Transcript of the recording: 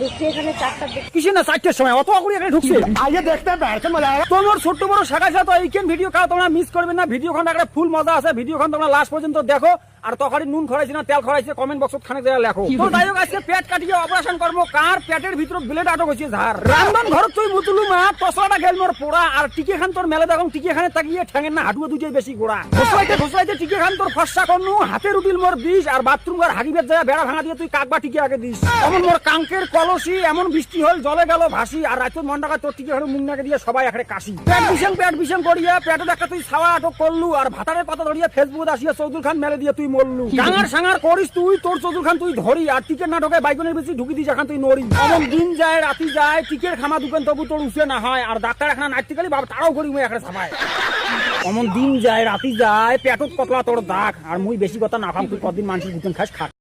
ঢুকছে এখানে 4টার দিকে। কিসে না 4টার সময় অত করে এখানে ঢুকছে আইয়ে দেখতে পারছেন মজা তোমার ছোট বড় শাখা তো এইখান ভিডিও কা তোমরা মিস করবে না ভিডিওখান একটা ফুল মজা আছে ভিডিওখান তোমরা লাস্ট পর্যন্ত দেখো আর তরকারি নুন খরাইছে না তেল খরাইছে কমেন্ট বক্সত খানে দেয়া লেখো তো যাই হোক আজকে পেট কাটিয়ে অপারেশন করব কার পেটের ভিতর ব্লেড আটক হইছে ঝাড় রামদন ঘর তুই মুতুলু মা তসলাটা গেল মোর পোড়া আর টিকে খান তোর মেলে দেখো টিকে খানে তাকিয়ে ঠ্যাঙের না হাঁটুয়া দুটোই বেশি গোড়া ঘোষলাইতে টিকে খান তোর ফর্সা করনু হাতের উঠিল মোর বিষ আর বাথরুম আর হাগিবের জায়গা বেড়া ভাঙা দিয়ে তুই কাকবা টিকে আগে দিস এমন মোর কাঙ্কের কলসি এমন বৃষ্টি হল জলে গেল ভাসি আর রাতের মন্ডাকা তোর টিকে খানে মুখ নাকে দিয়ে সবাই এখানে কাশি পেট বিষম করিয়া পেটে দেখা তুই ছাওয়া আটক করলু আর ভাতারের পাতা ধরিয়া ফেসবুকে আসিয়া চৌধুর খান মেলে দিয়ে তুই মরলু ডাঙার সাঙার করিস তুই তোর চৌধুর খান তুই ধরি আর টিকেট না ঢোকে বাইকনের বেশি ঢুকি দিস এখন তুই নড়ি এমন দিন যায় রাতি যায় টিকেট খামা দোকান তবু তোর উঠে না হয় আর ডাক্তার এখন নাইতে বাবা তারাও করি মুই এখানে ছাপায় এমন দিন যায় রাতি যায় পেটত কতলা তোর দাগ আর মুই বেশি কথা না খাম তুই কদিন মানুষের দুজন খাস খা